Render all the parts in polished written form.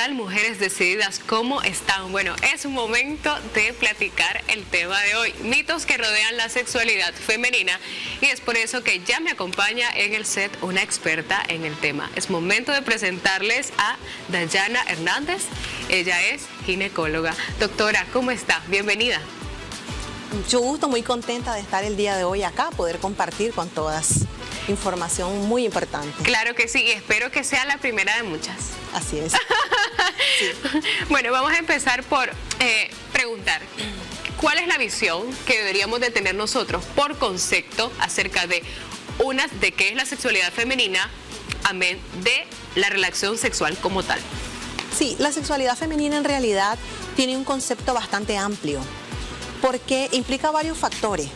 tal, mujeres decididas? ¿Cómo están? Bueno, es un momento de platicar el tema de hoy, mitos que rodean la sexualidad femenina, y es por eso que ya me acompaña en el set una experta en el tema. Es momento de presentarles a Dayana Hernández. Ella es ginecóloga. Doctora, ¿cómo está? Bienvenida. Mucho gusto, muy contenta de estar el día de hoy acá, poder compartir con todas información muy importante. Claro que sí, y espero que sea la primera de muchas. Así es. Sí. Bueno, vamos a empezar por preguntar, ¿cuál es la visión que deberíamos de tener nosotros por concepto acerca de qué es la sexualidad femenina, amén, de la relación sexual como tal? Sí, la sexualidad femenina en realidad tiene un concepto bastante amplio, porque implica varios factores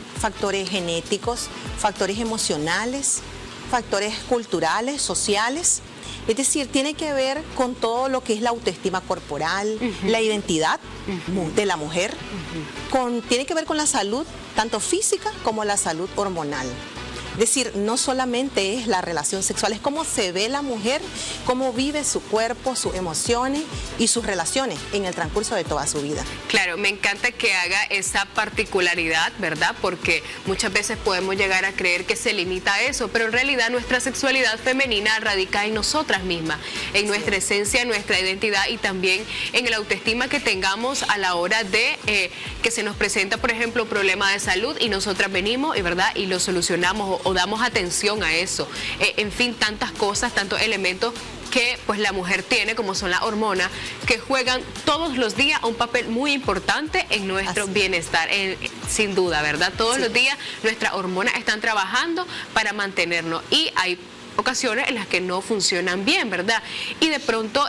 genéticos, factores emocionales, factores culturales, sociales. Es decir, tiene que ver con todo lo que es la autoestima corporal, la identidad de la mujer, tiene que ver con la salud, tanto física como la salud hormonal. Es decir, no solamente es la relación sexual, es cómo se ve la mujer, cómo vive su cuerpo, sus emociones y sus relaciones en el transcurso de toda su vida. Claro, me encanta que haga esa particularidad, ¿verdad? Porque muchas veces podemos llegar a creer que se limita a eso, pero en realidad nuestra sexualidad femenina radica en nosotras mismas, en nuestra esencia, en nuestra identidad y también en la autoestima que tengamos a la hora de que se nos presenta, por ejemplo, un problema de salud y nosotras venimos, ¿verdad? Y lo solucionamos o damos atención a eso. En fin, tantas cosas, tantos elementos que pues la mujer tiene, como son las hormonas, que juegan todos los días un papel muy importante en nuestro bienestar, sin duda, ¿verdad? Todos los días nuestras hormonas están trabajando para mantenernos y hay ocasiones en las que no funcionan bien, ¿verdad? Y de pronto,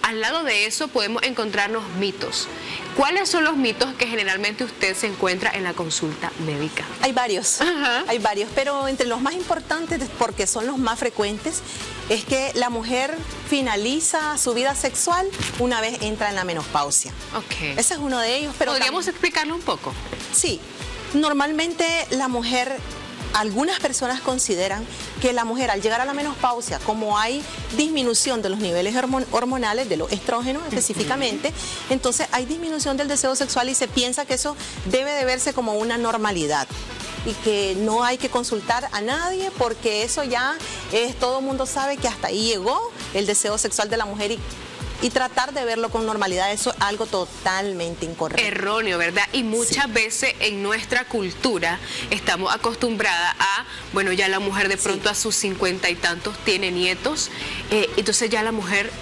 al lado de eso podemos encontrarnos mitos. ¿Cuáles son los mitos que generalmente usted se encuentra en la consulta médica? Hay varios, pero entre los más importantes, porque son los más frecuentes, es que la mujer finaliza su vida sexual una vez entra en la menopausia. Ok. Ese es uno de ellos. Pero ¿podríamos explicarlo un poco? Sí, normalmente la mujer... Algunas personas consideran que la mujer al llegar a la menopausia, como hay disminución de los niveles hormonales, de los estrógenos específicamente, entonces hay disminución del deseo sexual y se piensa que eso debe de verse como una normalidad y que no hay que consultar a nadie porque eso ya es, todo el mundo sabe que hasta ahí llegó el deseo sexual de la mujer y tratar de verlo con normalidad, eso es algo totalmente incorrecto. Erróneo, ¿verdad? Y muchas veces en nuestra cultura estamos acostumbradas a, bueno, ya la mujer de pronto a sus 50 y tantos tiene nietos, entonces ya la mujer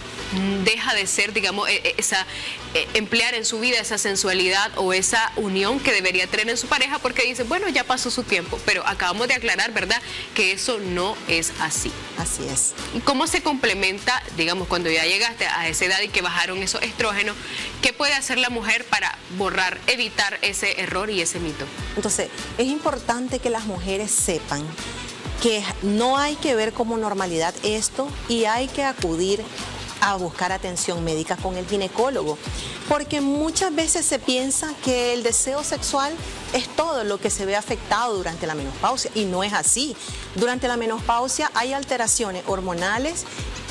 deja de ser, digamos, emplear en su vida esa sensualidad o esa unión que debería tener en su pareja porque dice, bueno, ya pasó su tiempo, pero acabamos de aclarar, ¿verdad?, que eso no es así. Así es. ¿Y cómo se complementa, digamos, cuando ya llegaste a esa edad y que bajaron esos estrógenos, qué puede hacer la mujer para evitar ese error y ese mito? Entonces, es importante que las mujeres sepan que no hay que ver como normalidad esto y hay que acudir a buscar atención médica con el ginecólogo, porque muchas veces se piensa que el deseo sexual es todo lo que se ve afectado durante la menopausia y no es así. Durante la menopausia hay alteraciones hormonales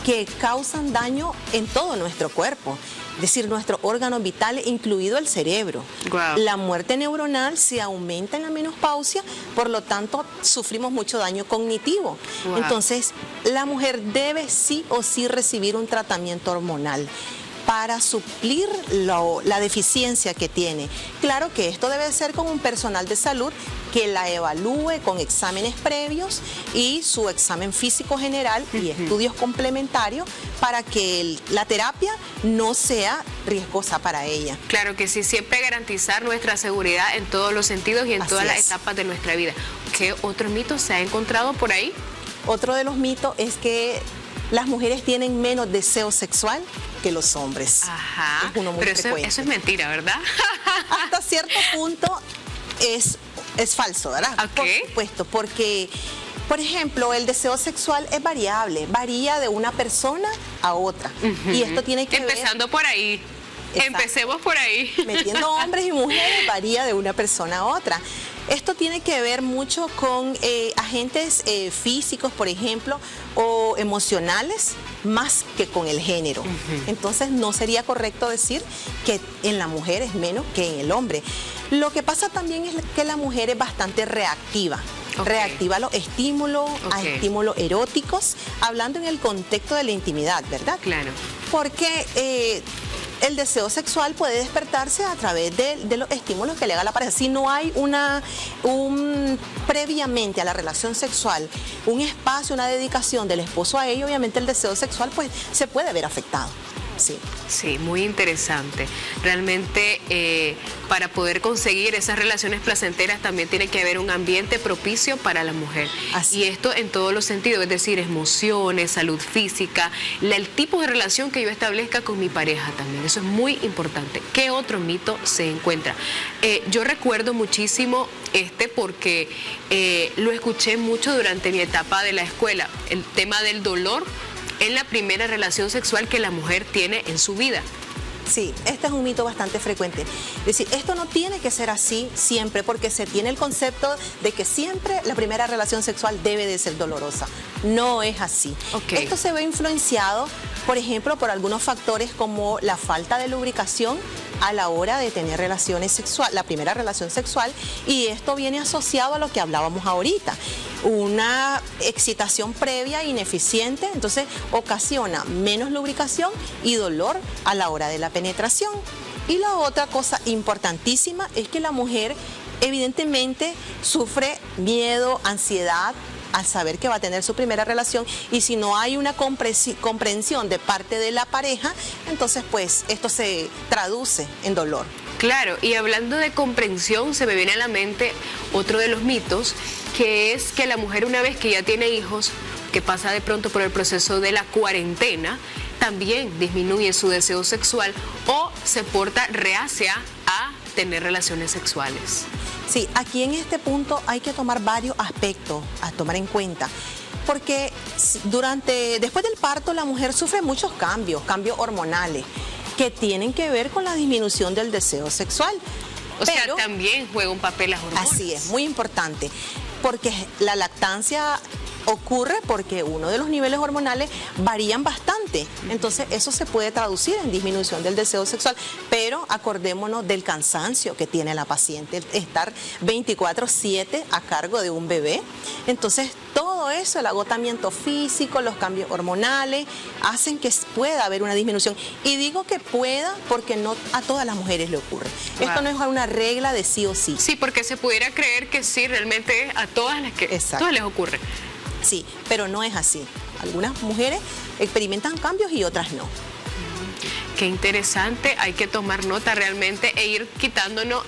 que causan daño en todo nuestro cuerpo, es decir, nuestros órganos vitales, incluido el cerebro. Wow. La muerte neuronal se aumenta en la menopausia, por lo tanto sufrimos mucho daño cognitivo. Wow. Entonces, la mujer debe sí o sí recibir un tratamiento hormonal para suplir la deficiencia que tiene. Claro que esto debe ser con un personal de salud que la evalúe con exámenes previos y su examen físico general y estudios complementarios para que la terapia no sea riesgosa para ella. Claro que sí, siempre garantizar nuestra seguridad en todos los sentidos y en todas las etapas de nuestra vida. ¿Qué otro mito se ha encontrado por ahí? Otro de los mitos es que las mujeres tienen menos deseo sexual que los hombres. Ajá. Es uno muy pero frecuente. eso es mentira, ¿verdad? Hasta cierto punto es falso, ¿verdad? Okay. Por supuesto, porque, por ejemplo, el deseo sexual es variable, varía de una persona a otra. Y esto tiene que Empezando por ahí. Exacto. Empecemos por ahí. Metiendo hombres y mujeres varía de una persona a otra. Esto tiene que ver mucho con agentes físicos, por ejemplo, o emocionales, más que con el género. Entonces no sería correcto decir que en la mujer es menos que en el hombre. Lo que pasa también es que la mujer es bastante reactiva. Reactiva a los estímulos, a estímulos eróticos, hablando en el contexto de la intimidad, ¿verdad? Claro. Porque el deseo sexual puede despertarse a través de los estímulos que le haga la pareja. Si no hay previamente a la relación sexual, un espacio, una dedicación del esposo a ello, obviamente el deseo sexual pues se puede ver afectado. Sí. Sí, muy interesante. Realmente para poder conseguir esas relaciones placenteras también tiene que haber un ambiente propicio para la mujer. Así. Y esto en todos los sentidos, es decir, emociones, salud física, el tipo de relación que yo establezca con mi pareja también. Eso es muy importante. ¿Qué otro mito se encuentra? Yo recuerdo muchísimo porque lo escuché mucho durante mi etapa de la escuela, el tema del dolor en la primera relación sexual que la mujer tiene en su vida. Sí, este es un mito bastante frecuente. Es decir, esto no tiene que ser así siempre, porque se tiene el concepto de que siempre la primera relación sexual debe de ser dolorosa. No es así. Esto se ve influenciado, por ejemplo, por algunos factores como la falta de lubricación a la hora de tener relaciones sexuales, la primera relación sexual, y esto viene asociado a lo que hablábamos ahorita. Una excitación previa ineficiente, entonces ocasiona menos lubricación y dolor a la hora de la penetración. Y la otra cosa importantísima es que la mujer evidentemente sufre miedo, ansiedad al saber que va a tener su primera relación, y si no hay una comprensión de parte de la pareja, entonces pues esto se traduce en dolor. Claro, y hablando de comprensión, se me viene a la mente otro de los mitos, que es que la mujer, una vez que ya tiene hijos, que pasa de pronto por el proceso de la cuarentena, también disminuye su deseo sexual o se porta reacia a tener relaciones sexuales. Sí, aquí en este punto hay que tomar varios aspectos a tomar en cuenta, porque después del parto la mujer sufre muchos cambios hormonales, que tienen que ver con la disminución del deseo sexual. O sea, también juega un papel las hormonas. Así es, muy importante, porque la lactancia ocurre porque uno de los niveles hormonales varían bastante, entonces eso se puede traducir en disminución del deseo sexual, pero acordémonos del cansancio que tiene la paciente, estar 24/7 a cargo de un bebé. Entonces todo eso, el agotamiento físico, los cambios hormonales, hacen que pueda haber una disminución, y digo que pueda porque no a todas las mujeres le ocurre. Esto no es una regla de sí o sí. Sí, porque se pudiera creer que sí, realmente a todas todas les ocurre. Sí, pero no es así. Algunas mujeres experimentan cambios y otras no. Qué interesante, hay que tomar nota realmente e ir quitándonos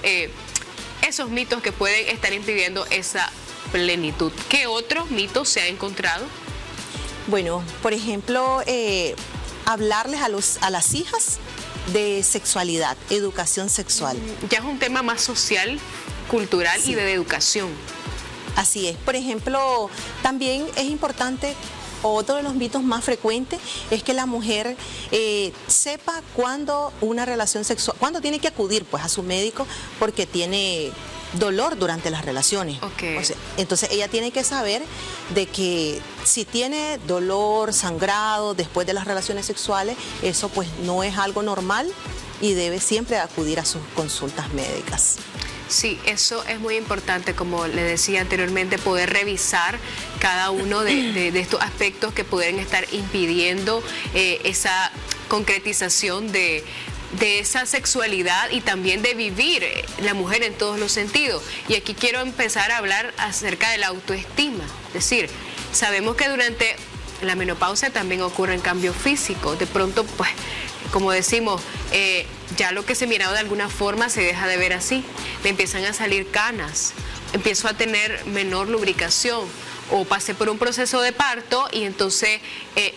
esos mitos que pueden estar impidiendo esa plenitud. ¿Qué otros mitos se ha encontrado? Bueno, por ejemplo, hablarles a las hijas de sexualidad, educación sexual. Ya es un tema más social, cultural, sí, y de educación. Así es. Por ejemplo, también es importante, otro de los mitos más frecuentes es que la mujer sepa cuándo una relación sexual, cuándo tiene que acudir pues a su médico porque tiene dolor durante las relaciones. O sea, entonces ella tiene que saber de que si tiene dolor, sangrado después de las relaciones sexuales, eso pues no es algo normal y debe siempre acudir a sus consultas médicas. Sí, eso es muy importante, como le decía anteriormente, poder revisar cada uno de estos aspectos que pueden estar impidiendo esa concretización de esa sexualidad y también de vivir la mujer en todos los sentidos. Y aquí quiero empezar a hablar acerca de la autoestima. Es decir, sabemos que durante la menopausia también ocurren cambios físicos. De pronto, pues, como decimos, ya lo que se miraba de alguna forma se deja de ver así. Me empiezan a salir canas, empiezo a tener menor lubricación, o pasé por un proceso de parto y entonces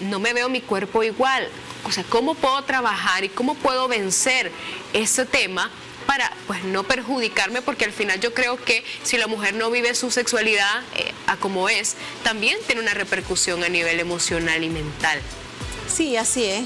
no me veo mi cuerpo igual. O sea, ¿cómo puedo trabajar y cómo puedo vencer ese tema para pues no perjudicarme? Porque al final yo creo que si la mujer no vive su sexualidad a como es, también tiene una repercusión a nivel emocional y mental. Sí, así es.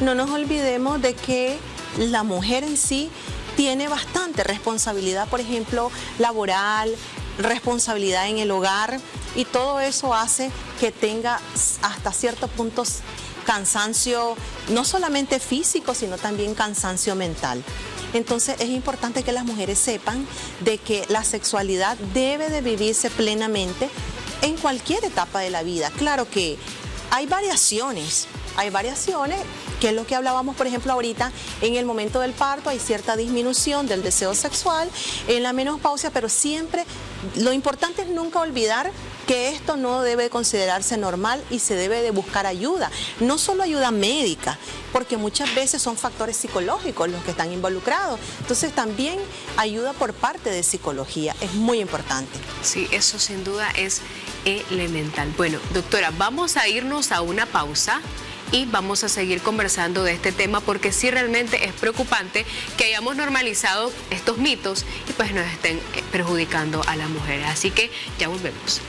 No nos olvidemos de que la mujer en sí tiene bastante responsabilidad, por ejemplo, laboral, responsabilidad en el hogar, y todo eso hace que tenga hasta ciertos puntos cansancio, no solamente físico, sino también cansancio mental. Entonces es importante que las mujeres sepan de que la sexualidad debe de vivirse plenamente en cualquier etapa de la vida. Claro que hay variaciones, que es lo que hablábamos, por ejemplo, ahorita. En el momento del parto hay cierta disminución del deseo sexual, en la menopausia, pero siempre lo importante es nunca olvidar que esto no debe considerarse normal y se debe de buscar ayuda, no solo ayuda médica, porque muchas veces son factores psicológicos los que están involucrados. Entonces también ayuda por parte de psicología, es muy importante. Sí, eso sin duda es elemental. Bueno, doctora, vamos a irnos a una pausa y vamos a seguir conversando de este tema, porque sí realmente es preocupante que hayamos normalizado estos mitos y pues nos estén perjudicando a las mujeres. Así que ya volvemos.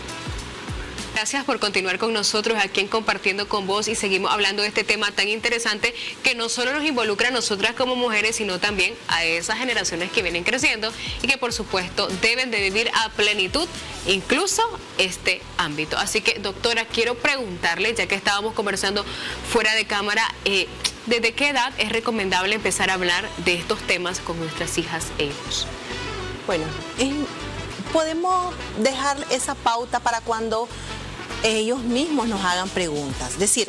Gracias por continuar con nosotros aquí en Compartiendo con Vos, y seguimos hablando de este tema tan interesante que no solo nos involucra a nosotras como mujeres, sino también a esas generaciones que vienen creciendo y que por supuesto deben de vivir a plenitud incluso este ámbito. Así que, doctora, quiero preguntarle, ya que estábamos conversando fuera de cámara, ¿desde qué edad es recomendable empezar a hablar de estos temas con nuestras hijas e hijos? Bueno, podemos dejar esa pauta para cuando ellos mismos nos hagan preguntas. Es decir,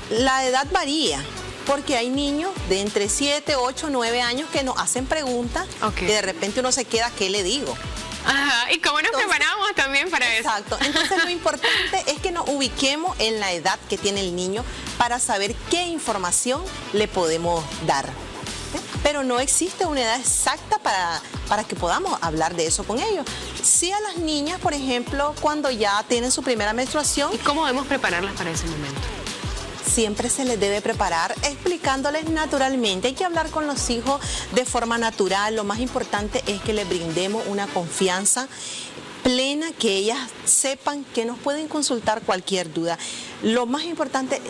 la edad varía, porque hay niños de entre 7, 8, 9 años que nos hacen preguntas, y de repente uno se queda, ¿qué le digo? Ajá, y cómo nos preparamos también para eso. Exacto, entonces lo importante es que nos ubiquemos en la edad que tiene el niño para saber qué información le podemos dar. Pero no existe una edad exacta para que podamos hablar de eso con ellos. Sí, a las niñas, por ejemplo, cuando ya tienen su primera menstruación. ¿Y cómo debemos prepararlas para ese momento? Siempre se les debe preparar explicándoles naturalmente. Hay que hablar con los hijos de forma natural. Lo más importante es que les brindemos una confianza plena, que ellas sepan que nos pueden consultar cualquier duda. Lo más importante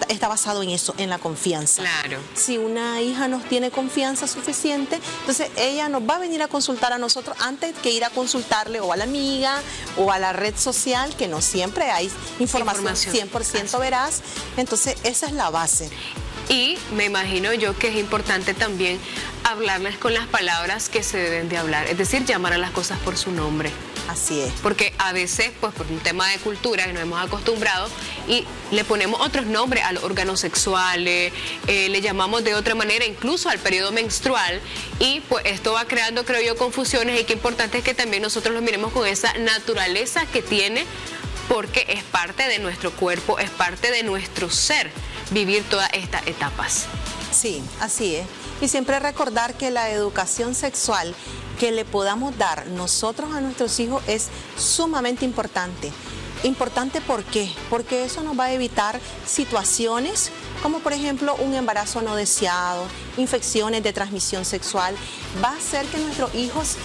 está basado en eso, en la confianza. Claro. Si una hija nos tiene confianza suficiente, entonces ella nos va a venir a consultar a nosotros antes que ir a consultarle o a la amiga o a la red social, que no siempre hay información 100% veraz. Entonces esa es la base. Y me imagino yo que es importante también hablarles con las palabras que se deben de hablar, es decir, llamar a las cosas por su nombre. Así es. Porque a veces, pues por un tema de cultura que nos hemos acostumbrado, y le ponemos otros nombres a los órganos sexuales, le llamamos de otra manera incluso al periodo menstrual, y pues esto va creando, creo yo, confusiones, y qué importante es que también nosotros lo miremos con esa naturaleza que tiene, porque es parte de nuestro cuerpo, es parte de nuestro ser, vivir todas estas etapas. Sí, así es. Y siempre recordar que la educación sexual que le podamos dar nosotros a nuestros hijos es sumamente importante. Importante, ¿por qué? Porque eso nos va a evitar situaciones como, por ejemplo, un embarazo no deseado, infecciones de transmisión sexual. Va a hacer que nuestros hijos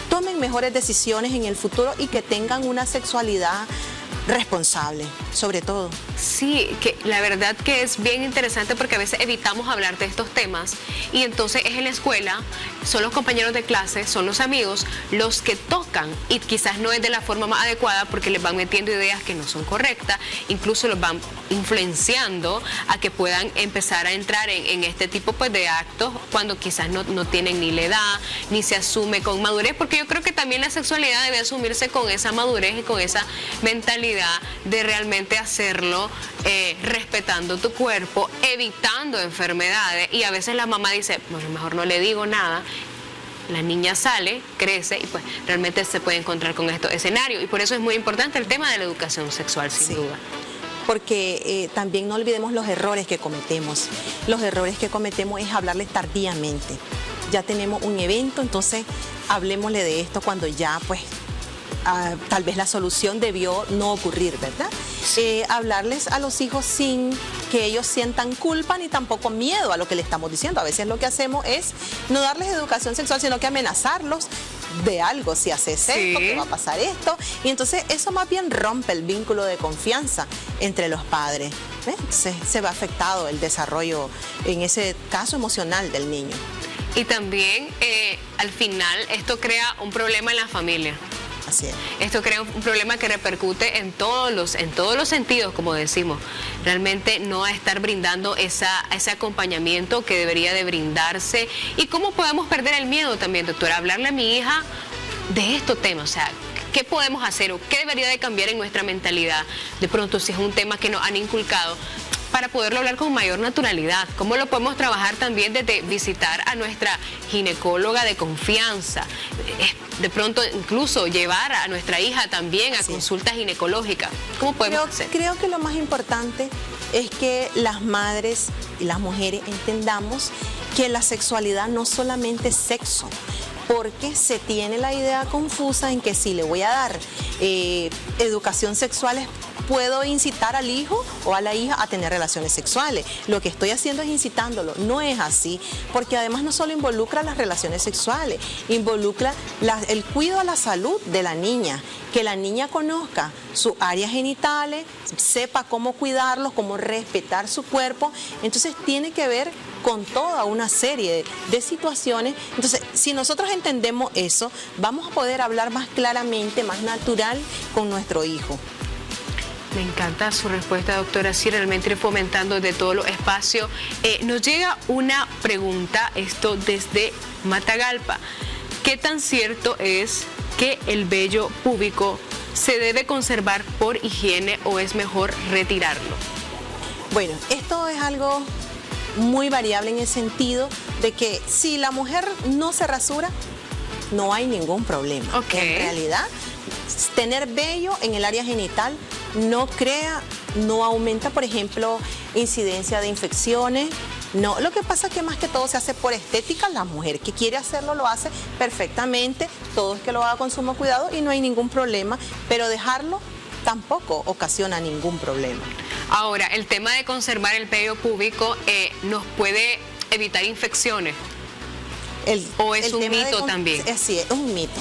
tomen mejores decisiones en el futuro y que tengan una sexualidad responsable, sobre todo. Sí, que la verdad que es bien interesante, porque a veces evitamos hablar de estos temas, y entonces es en la escuela, son los compañeros de clase, son los amigos los que tocan, y quizás no es de la forma más adecuada, porque les van metiendo ideas que no son correctas, incluso los van influenciando a que puedan empezar a entrar en este tipo, pues, de actos cuando quizás no tienen ni la edad, ni se asume con madurez, porque yo creo que también la sexualidad debe asumirse con esa madurez y con esa mentalidad de realmente hacerlo respetando tu cuerpo, evitando enfermedades. Y a veces la mamá dice, bueno, mejor no le digo nada. La niña sale, crece y pues realmente se puede encontrar con estos escenarios. Y por eso es muy importante el tema de la educación sexual, sin duda. Porque también no olvidemos los errores que cometemos. Los errores que cometemos es hablarles tardíamente. Ya tenemos un evento, entonces hablemosle de esto cuando ya, pues, tal vez la solución debió no ocurrir, ¿verdad? Hablarles a los hijos sin que ellos sientan culpa ni tampoco miedo a lo que le estamos diciendo. A veces lo que hacemos es no darles educación sexual, sino que amenazarlos de algo. Si haces esto, que va a pasar esto. Y entonces eso más bien rompe el vínculo de confianza entre los padres. Se va afectado el desarrollo, en ese caso emocional, del niño. Y también al final esto crea un problema en la familia. Así es. Esto crea un problema que repercute en todos los sentidos, como decimos. Realmente no estar brindando ese acompañamiento que debería de brindarse. ¿Y cómo podemos perder el miedo también, doctora? Hablarle a mi hija de estos temas, o sea, ¿qué podemos hacer o qué debería de cambiar en nuestra mentalidad? De pronto, si es un tema que nos han inculcado, para poderlo hablar con mayor naturalidad. ¿Cómo lo podemos trabajar también desde visitar a nuestra ginecóloga de confianza? De pronto incluso llevar a nuestra hija también a consultas ginecológicas. ¿Cómo podemos hacer? Creo que lo más importante es que las madres y las mujeres entendamos que la sexualidad no solamente es sexo, porque se tiene la idea confusa en que si le voy a dar educación sexual puedo incitar al hijo o a la hija a tener relaciones sexuales. Lo que estoy haciendo es incitándolo. No es así, porque además no solo involucra las relaciones sexuales, involucra el cuidado a la salud de la niña, que la niña conozca sus áreas genitales, sepa cómo cuidarlos, cómo respetar su cuerpo. Entonces tiene que ver con toda una serie de situaciones. Entonces, si nosotros entendemos eso, vamos a poder hablar más claramente, más natural con nuestro hijo. Me encanta su respuesta, doctora. Sí, realmente ir fomentando de todos los espacios. Nos llega una pregunta, esto desde Matagalpa. ¿Qué tan cierto es que el vello púbico se debe conservar por higiene o es mejor retirarlo? Bueno, esto es algo muy variable en el sentido de que si la mujer no se rasura, no hay ningún problema. Okay. En realidad, tener vello en el área genital no aumenta, por ejemplo, incidencia de infecciones. No, lo que pasa es que más que todo se hace por estética. La mujer que quiere hacerlo lo hace perfectamente, todo es que lo haga con sumo cuidado y no hay ningún problema, pero dejarlo tampoco ocasiona ningún problema. Ahora, el tema de conservar el vello púbico nos puede evitar infecciones. ¿O es un mito también? Sí, es un mito.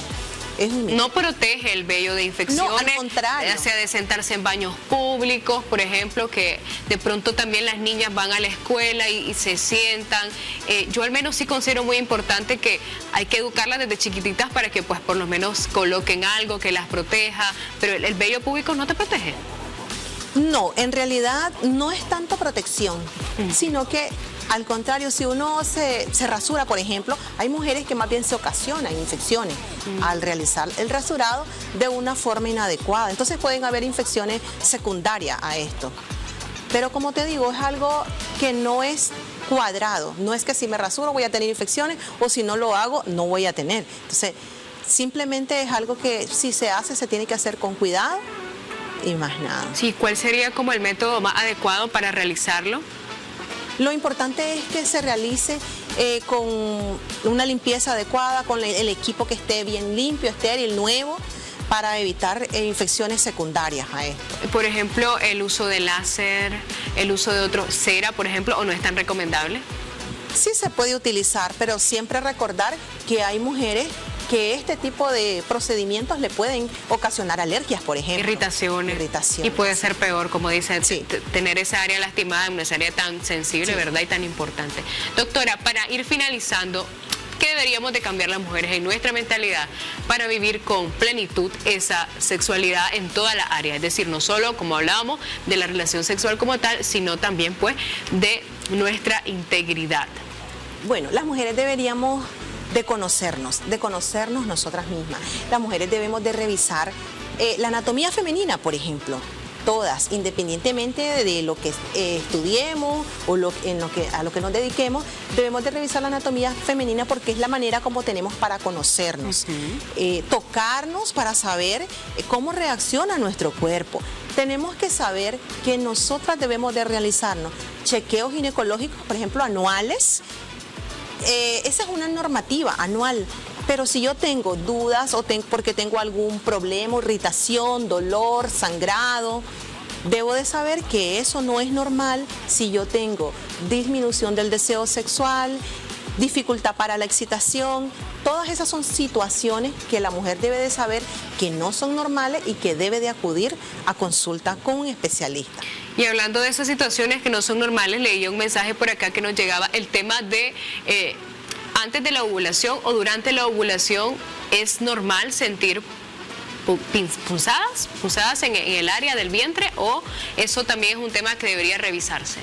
No protege el vello de infecciones, no, al contrario. Ya sea de sentarse en baños públicos, por ejemplo, que de pronto también las niñas van a la escuela y se sientan. Yo al menos sí considero muy importante que hay que educarlas desde chiquititas para que pues por lo menos coloquen algo que las proteja, pero el vello púbico no te protege. No, en realidad no es tanto protección, sino que al contrario, si uno se rasura, por ejemplo, hay mujeres que más bien se ocasionan infecciones al realizar el rasurado de una forma inadecuada. Entonces pueden haber infecciones secundarias a esto. Pero como te digo, es algo que no es cuadrado. No es que si me rasuro voy a tener infecciones o si no lo hago no voy a tener. Entonces, simplemente es algo que si se hace se tiene que hacer con cuidado y más nada. Sí, ¿cuál sería como el método más adecuado para realizarlo? Lo importante es que se realice con una limpieza adecuada, con el equipo que esté bien limpio, estéril, nuevo, para evitar infecciones secundarias a esto. Por ejemplo, el uso de láser, el uso de cera, por ejemplo, ¿o no es tan recomendable? Sí se puede utilizar, pero siempre recordar que hay mujeres que este tipo de procedimientos le pueden ocasionar alergias, por ejemplo. Irritaciones. Y puede ser peor, como dice, sí, tener esa área lastimada en esa área tan sensible, sí, ¿verdad? Y tan importante. Doctora, para ir finalizando, ¿qué deberíamos de cambiar las mujeres en nuestra mentalidad para vivir con plenitud esa sexualidad en toda la área? Es decir, no solo, como hablábamos, de la relación sexual como tal, sino también, pues, de nuestra integridad. Bueno, las mujeres deberíamos de conocernos nosotras mismas. Las mujeres debemos de revisar la anatomía femenina, por ejemplo, todas, independientemente de lo que estudiemos o a lo que nos dediquemos, debemos de revisar la anatomía femenina porque es la manera como tenemos para conocernos, tocarnos para saber cómo reacciona nuestro cuerpo. Tenemos que saber que nosotras debemos de realizarnos chequeos ginecológicos, por ejemplo, anuales. Esa es una normativa anual, pero si yo tengo dudas o porque tengo algún problema, irritación, dolor, sangrado, debo de saber que eso no es normal si yo tengo disminución del deseo sexual, dificultad para la excitación. Todas esas son situaciones que la mujer debe de saber que no son normales y que debe de acudir a consulta con un especialista. Y hablando de esas situaciones que no son normales, leía un mensaje por acá que nos llegaba, el tema de antes de la ovulación o durante la ovulación, ¿es normal sentir punzadas en el área del vientre, o eso también es un tema que debería revisarse?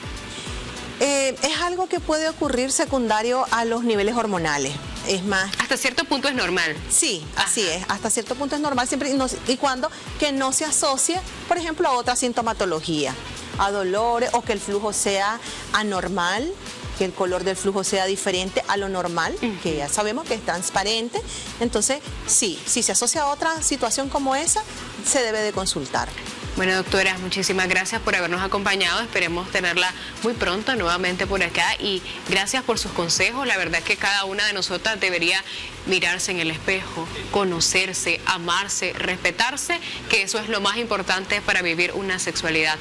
Es algo que puede ocurrir secundario a los niveles hormonales. Es más, hasta cierto punto es normal. Sí, así es. Hasta cierto punto es normal siempre y cuando que no se asocie, por ejemplo, a otra sintomatología, a dolores, o que el flujo sea anormal, que el color del flujo sea diferente a lo normal, que ya sabemos que es transparente. Entonces, sí, si se asocia a otra situación como esa, se debe de consultar. Bueno, doctora, muchísimas gracias por habernos acompañado. Esperemos tenerla muy pronto nuevamente por acá, y gracias por sus consejos. La verdad es que cada una de nosotras debería mirarse en el espejo, conocerse, amarse, respetarse, que eso es lo más importante para vivir una sexualidad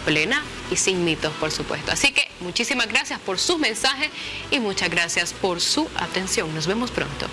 plena y sin mitos, por supuesto. Así que muchísimas gracias por sus mensajes y muchas gracias por su atención. Nos vemos pronto.